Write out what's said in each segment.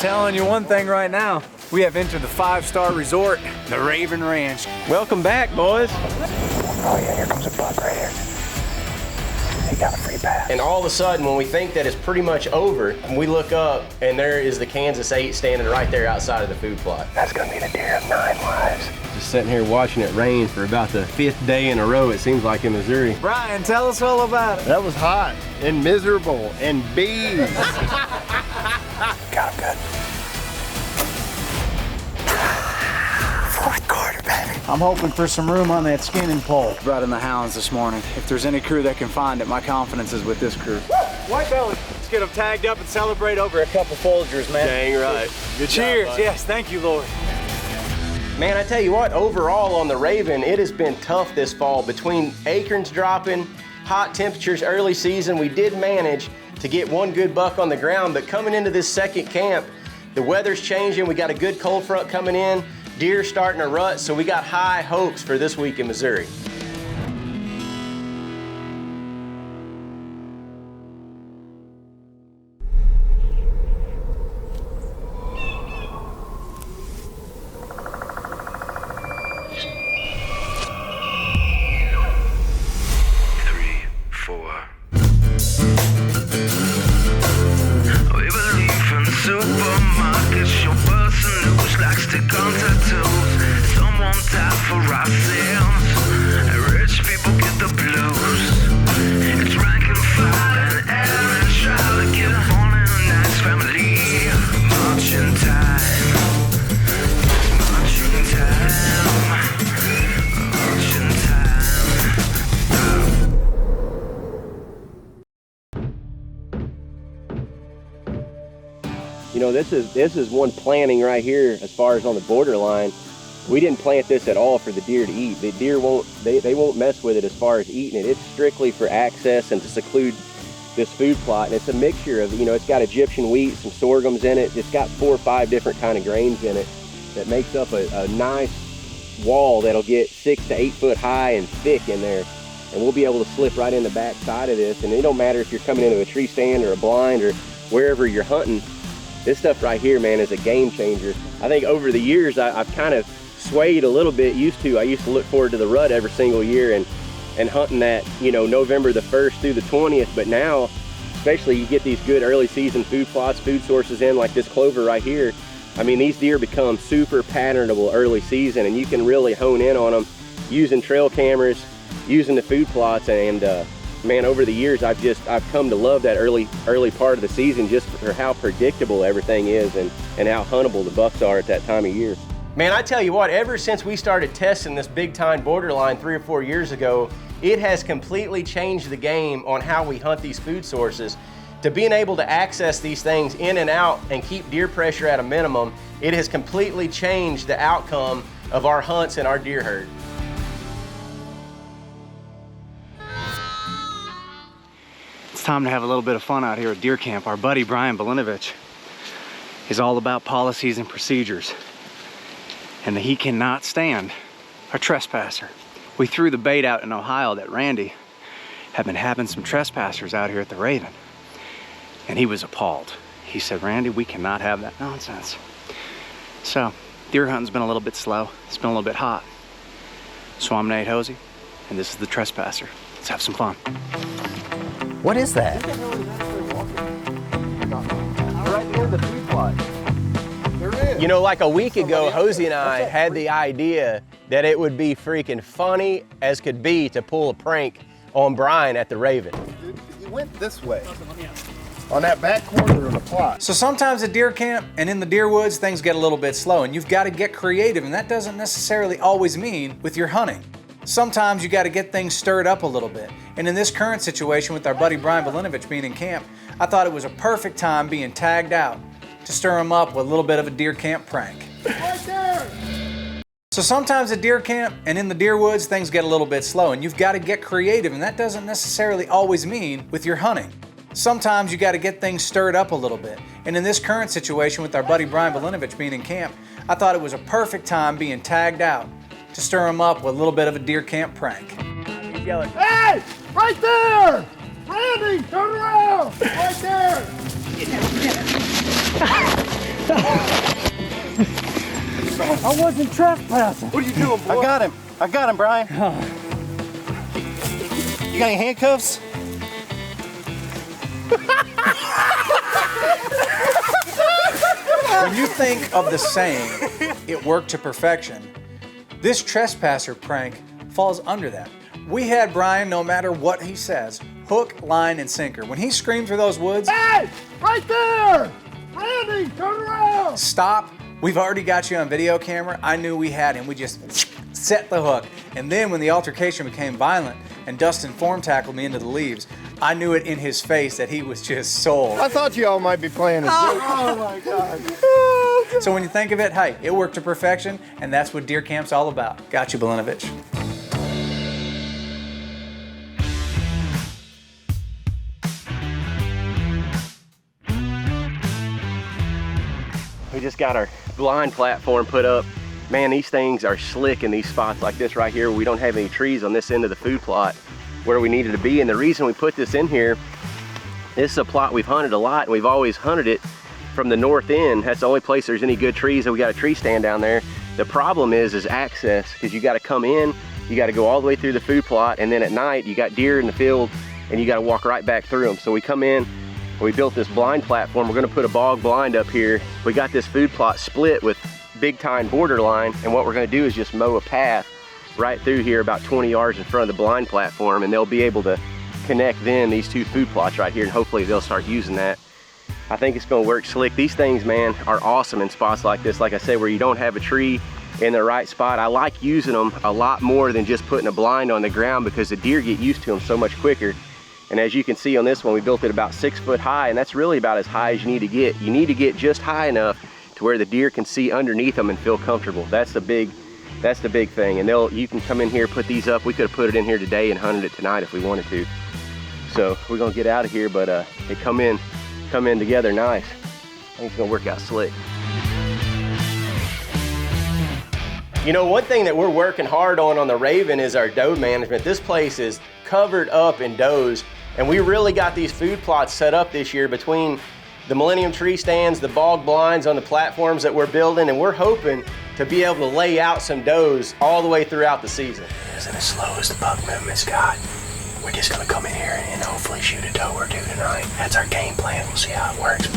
telling you one thing right now. We have entered the 5-star resort, the Raven Ranch. Welcome back, boys. Oh yeah, here comes a buck right here. He got a free pass. And all of a sudden, when we think that it's pretty much over, we look up and there is the Kansas 8 standing right there outside of the food plot. That's gonna be the deer of 9 lives. Just sitting here watching it rain for about the 5th day in a row, it seems like, in Missouri. Brian, tell us all about it. That was hot and miserable and bees. Got him good. Fourth quarter, baby. I'm hoping for some room on that skinning pole. Brought in the hounds this morning. If there's any crew that can find it, my confidence is with this crew. White belly. Let's get them tagged up and celebrate over a couple Folgers, man. Dang right. Good Cheers. Job, yes, thank you, Lord. Man, I tell you what, overall on the Raven, it has been tough this fall. Between acorns dropping, hot temperatures early season, we did manage to get one good buck on the ground, but coming into this second camp, the weather's changing, we got a good cold front coming in, deer starting to rut, so we got high hopes for this week in Missouri. You know, this is one planting right here as far as on the borderline. We didn't plant this at all for the deer to eat. The deer won't mess with it as far as eating it. It's strictly for access and to seclude this food plot. And it's a mixture of, you know, it's got Egyptian wheat, some sorghums in it. It's got 4 or 5 different kind of grains in it that makes up a nice wall that'll get 6 to 8 foot high and thick in there. And we'll be able to slip right in the back side of this. And it don't matter if you're coming into a tree stand or a blind or wherever you're hunting. This stuff right here, man, is a game changer. I think over the years, I've kind of swayed a little bit. I used to look forward to the rut every single year and hunting that, you know, November the 1st through the 20th. But now, especially you get these good early season food plots, food sources in like this clover right here. I mean, these deer become super patternable early season, and you can really hone in on them using trail cameras, using the food plots, and man, over the years, I've come to love that early part of the season just for how predictable everything is and how huntable the bucks are at that time of year. Man, I tell you what, ever since we started testing this big time borderline 3 or 4 years ago, it has completely changed the game on how we hunt these food sources. To being able to access these things in and out and keep deer pressure at a minimum, it has completely changed the outcome of our hunts and our deer herd. It's time to have a little bit of fun out here at deer camp. Our buddy Brian Belinovich is all about policies and procedures, and he cannot stand a trespasser. We threw the bait out in Ohio that Randy had been having some trespassers out here at the Raven, and he was appalled. He said, Randy, we cannot have that nonsense. So deer hunting's been a little bit slow. It's been a little bit hot. So I'm Nate Hosie, and this is the Trespasser. Let's have some fun. What is that? Right near the food plot. You know, like a week ago, Hosie and I had the idea that it would be freaking funny as could be to pull a prank on Brian at the Raven. You went this way. On that back corner of the plot. So sometimes at deer camp and in the deer woods, things get a little bit slow, and you've got to get creative, and that doesn't necessarily always mean with your hunting. Sometimes you got to get things stirred up a little bit. And in this current situation with our buddy Brian Belinovich being in camp, I thought it was a perfect time being tagged out to stir him up with a little bit of a deer camp prank. Right there! So sometimes at deer camp and in the deer woods, things get a little bit slow, and you've got to get creative, and that doesn't necessarily always mean with your hunting. Sometimes you got to get things stirred up a little bit. And in this current situation with our buddy Brian Belinovich being in camp, I thought it was a perfect time being tagged out to stir him up with a little bit of a deer camp prank. He's yelling, Hey! Right there! Randy, turn around! Right there! I wasn't trespassing. What are you doing, boy? I got him, Brian. You got any handcuffs? When you think of the saying, it worked to perfection, this trespasser prank falls under that. We had Brian, no matter what he says, hook, line, and sinker. When he screamed through those woods, Hey! Right there! Randy, turn around! stop, we've already got you on video camera. I knew we had him. We just set the hook. And then when the altercation became violent and Dustin form tackled me into the leaves, I knew it in his face that he was just sold. I thought you all might be playing a joke. Oh my God. So when you think of it, hey, it worked to perfection, and that's what deer camp's all about. Got you, Belinovich. We just got our blind platform put up. Man, these things are slick in these spots like this right here. We don't have any trees on this end of the food plot where we needed to be. And the reason we put this in here, this is a plot we've hunted a lot, and we've always hunted it from the north end. That's the only place there's any good trees, and we got a tree stand down there. The problem is access, because you got to come in, you got to go all the way through the food plot, and then at night you got deer in the field and you got to walk right back through them. So we come in, we built this blind platform. We're going to put a bog blind up here. We got this food plot split with big tine borderline, and what we're going to do is just mow a path right through here about 20 yards in front of the blind platform, and they'll be able to connect then these two food plots right here, and hopefully they'll start using that. I think it's going to work slick. These things, man, are awesome in spots like this, like I said, where you don't have a tree in the right spot. I like using them a lot more than just putting a blind on the ground, because the deer get used to them so much quicker. And as you can see on this one, we built it about 6 foot high, and that's really about as high as you need to get. You need to get just high enough to where the deer can see underneath them and feel comfortable. That's the big thing. And you can come in here, put these up. We could have put it in here today and hunted it tonight if we wanted to. So we're gonna get out of here, but they come in together nice. I think it's gonna work out slick. You know, one thing that we're working hard on the Raven is our doe management. This place is covered up in does, and we really got these food plots set up this year between the Millennium tree stands, the bog blinds on the platforms that we're building, and we're hoping to be able to lay out some does all the way throughout the season. It isn't as slow as the buck movement's got. We're just gonna come in here and hopefully shoot a doe or two tonight. That's our game plan. We'll see how it works.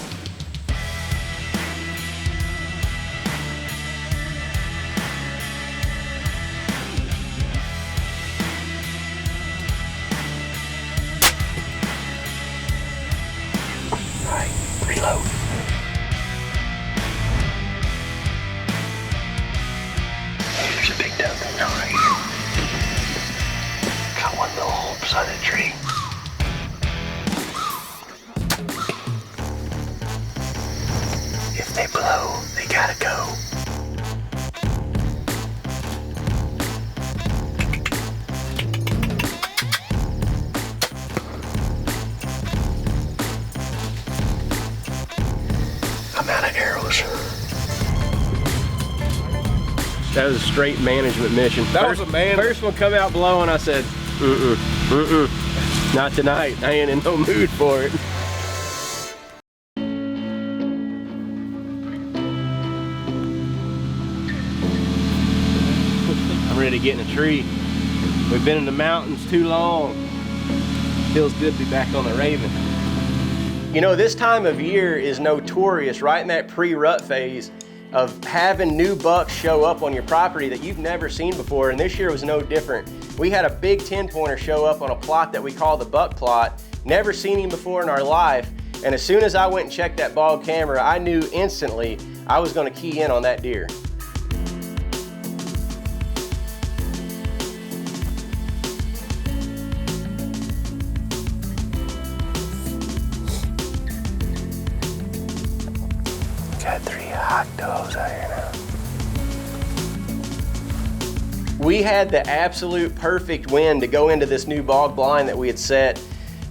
Reload. There's a big doe right here. Got one little hole beside that tree. If they blow, they gotta go. I'm out of arrows. That was a straight management mission. First one come out blowing, I said, not tonight. I ain't in no mood for it. I'm ready to get in a tree. We've been in the mountains too long. Feels good to be back on the Raven. You know, this time of year is notorious, right in that pre-rut phase, of having new bucks show up on your property that you've never seen before, and this year was no different. We had a big 10-pointer show up on a plot that we call the buck plot. Never seen him before in our life, and as soon as I went and checked that bog camera, I knew instantly I was gonna key in on that deer. Got 3 hot does out here now. We had the absolute perfect wind to go into this new bog blind that we had set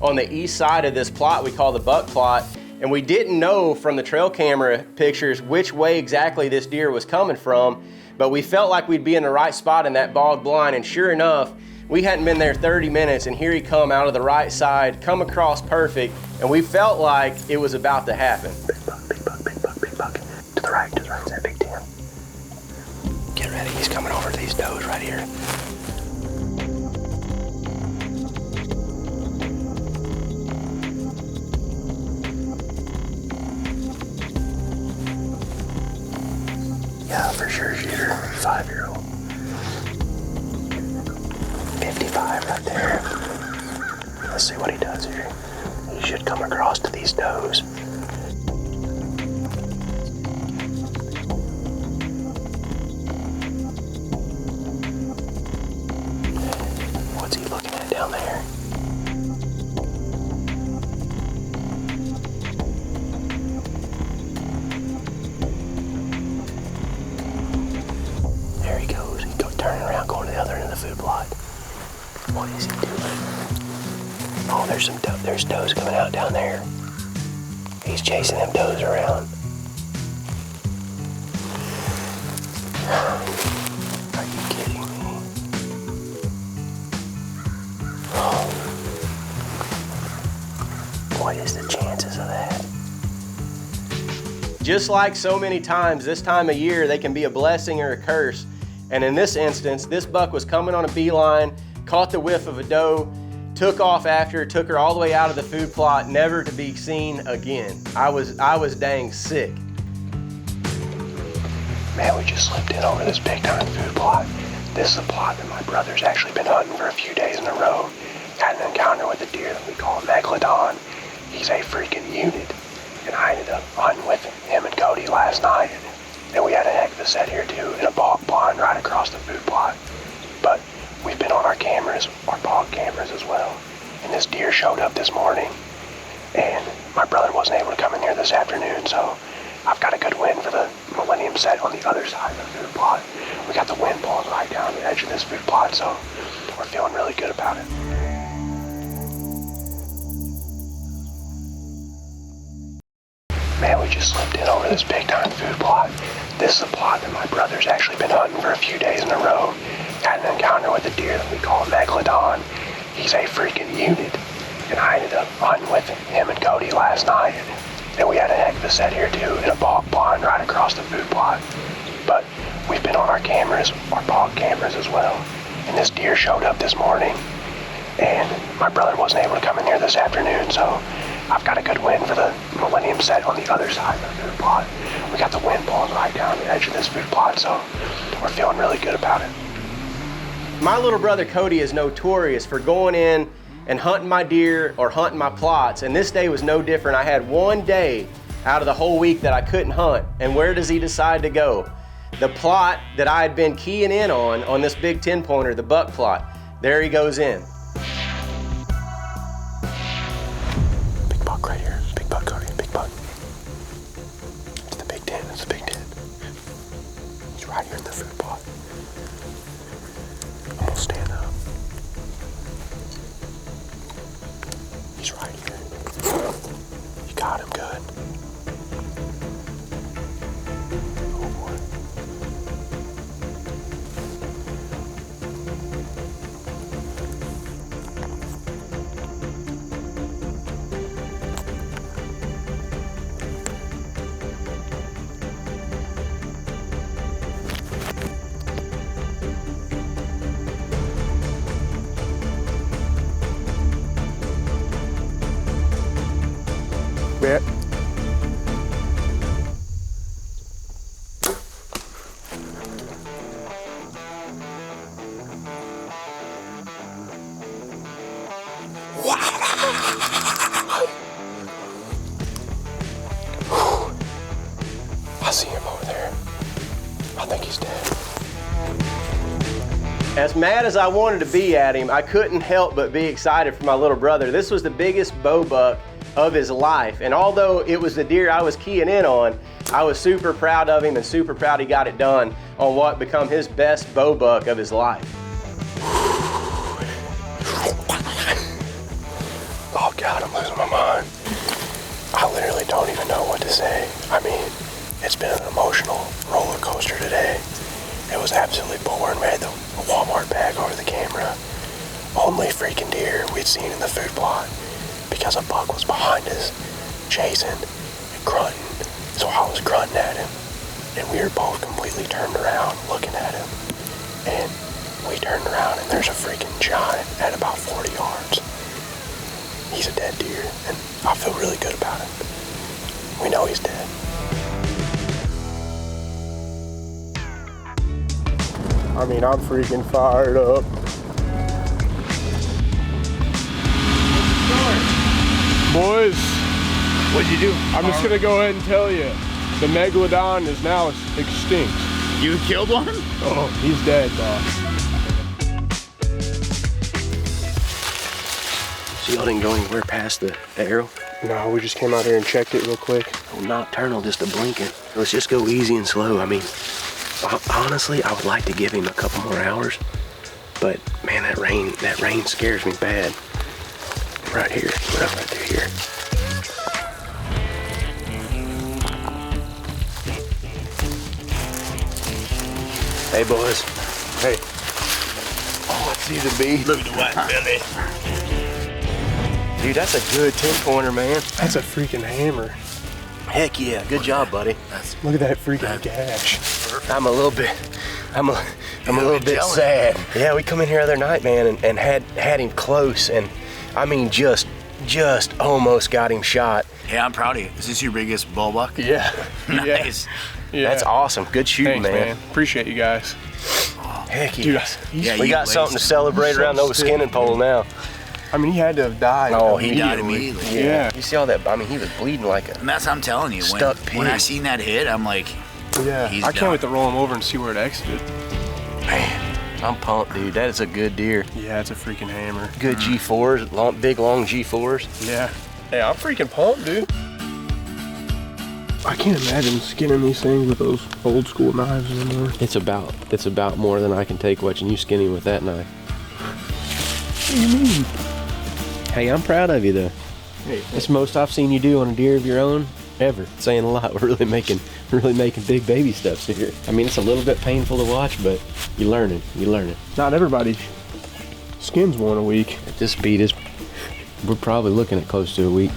on the east side of this plot we call the buck plot, and we didn't know from the trail camera pictures which way exactly this deer was coming from, but we felt like we'd be in the right spot in that bog blind, and sure enough, we hadn't been there 30 minutes and here he come out of the right side, come across perfect, and we felt like it was about to happen. Big buck, big buck, big buck, big buck. at it. He's coming over to these does right here. Yeah, for sure, shooter. 5-year-old. 55 right there. Let's see what he does here. He should come across to these does. What's he looking at down there? There he goes. He's turning around, going to the other end of the food plot. What is he doing? Oh, there's does coming out down there. He's chasing them does around. Are you kidding me? Oh. What is the chances of that? Just like so many times, this time of year, they can be a blessing or a curse. And in this instance, this buck was coming on a beeline, caught the whiff of a doe, took off after her, took her all the way out of the food plot, never to be seen again. I was dang sick. Man, we just slipped in over this big time food plot. This is a plot that my brother's actually been hunting for a few days in a row. Had an encounter with a deer that we call a Megalodon. He's a freaking unit. And I ended up hunting with him and Cody last night. And we had a heck of a set here too, in a bog blind right across the food plot. But we've been on our cameras, our bog cameras as well. And this deer showed up this morning. And my brother wasn't able to come in here this afternoon, so I've got a good win for the Millennium set on the other side of the food plot. We got the wind blowing right down the edge of this food plot, so we're feeling really good about it. Man, we just slipped in over this big time food plot. This is a plot that my brother's actually been hunting for a few days in a row. Had an encounter with a deer that we call a Megalodon. He's a freaking unit. And I ended up hunting with him and Cody last night. And we had a heck of a set here too, in a bog blind right across the food plot. But we've been on our cameras, our bog cameras as well. And this deer showed up this morning. And my brother wasn't able to come in here this afternoon, so I've got a good win for the Millennium set on the other side of the food plot. We got the wind blowing right down the edge of this food plot, so we're feeling really good about it. My little brother Cody is notorious for going in and hunting my deer or hunting my plots, and this day was no different. I had one day out of the whole week that I couldn't hunt, and where does he decide to go? The plot that I had been keying in on this big 10-pointer, the buck plot. There he goes in. Big buck right here. Big buck, Cody. Big buck. It's the big 10. It's the big 10. He's right here in the food plot. I'm gonna stand up. He's right here. You got him good. Oh boy. Bet. I see him over there. I think he's dead. As mad as I wanted to be at him, I couldn't help but be excited for my little brother. This was the biggest bow buck of his life. And although it was the deer I was keying in on, I was super proud of him and super proud he got it done on what become his best bow buck of his life. Oh God, I'm losing my mind. I literally don't even know what to say. I mean, it's been an emotional roller coaster today. It was absolutely boring. We had the Walmart bag over the camera. Only freaking deer we'd seen in the food plot because a buck was behind us, chasing and grunting. So I was grunting at him. and we were both completely turned around looking at him. And we turned around and there's a freaking giant at about 40 yards. He's a dead deer, and I feel really good about it. We know he's dead. I mean, I'm freaking fired up. Boys, What'd you do? I'm just gonna go ahead and tell you, the Megalodon is now extinct. You killed one? Oh, he's dead, boss. So y'all didn't go anywhere past the arrow? No, we just came out here and checked it real quick. Oh, nocturnal, just a blinking. Let's just go easy and slow. I mean, honestly, I would like to give him a couple more hours, but man, that rain scares me bad. Right here, right through here. Hey, boys. Hey, Oh, I see the bee. Look at the white belly. Dude, that's a good 10-pointer, man. that's a freaking hammer. Heck yeah, good job, buddy. Look at that freaking gash. I'm a little bit jealous. sad. Yeah, we come in here the other night, man, and had him close, and I mean, just almost got him shot. Yeah, I'm proud of you. Is this your biggest bull buck? Yeah. Nice. Yeah. That's awesome. Good shooting, Thanks, man. Appreciate you guys. Heck Dude, yeah. Yeah, We you got something to blazed. celebrate around Nova Skinning Pole now. I mean, he had to have died. Oh, he died immediately. Yeah. You see all that? I mean, he was bleeding like a... And that's what I'm telling you. Stuck When I pig. seen that hit, I'm like, Yeah. He's I can't done. wait to roll him over and see where it exited. Man, I'm pumped, dude. That is a good deer. Yeah, it's a freaking hammer. Good G4s, big, long G4s. Yeah. Hey, I'm freaking pumped, dude. I can't imagine skinning these things with those old school knives anymore. It's about more than I can take watching you skin him with that knife. What do you mean? Hey, I'm proud of you, though. Hey, It's the most I've seen you do on a deer of your own ever. Saying a lot. We're really making big baby steps here. I mean, it's a little bit painful to watch, but you learn it. not everybody skins one a week. At this speed, we're probably looking at close to a week.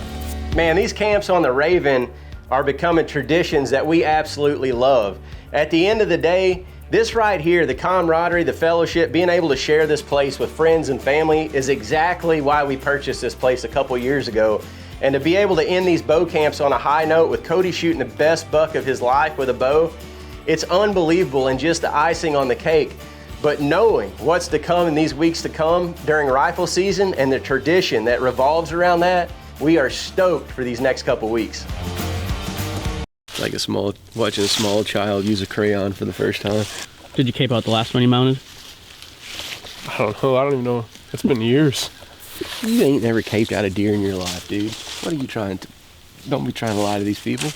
Man, these camps on the Raven are becoming traditions that we absolutely love. At the end of the day, this right here, the camaraderie, the fellowship, being able to share this place with friends and family is exactly why we purchased this place a couple years ago. And to be able to end these bow camps on a high note with Cody shooting the best buck of his life with a bow, it's unbelievable and just the icing on the cake. But knowing what's to come in these weeks to come during rifle season and the tradition that revolves around that, we are stoked for these next couple weeks. Like watching a small child use a crayon for the first time. Did you cape out the last one you mounted? I don't know. I don't even know. It's been years. You ain't never caped out a deer in your life, dude. What are you trying to... Don't be trying to lie to these people.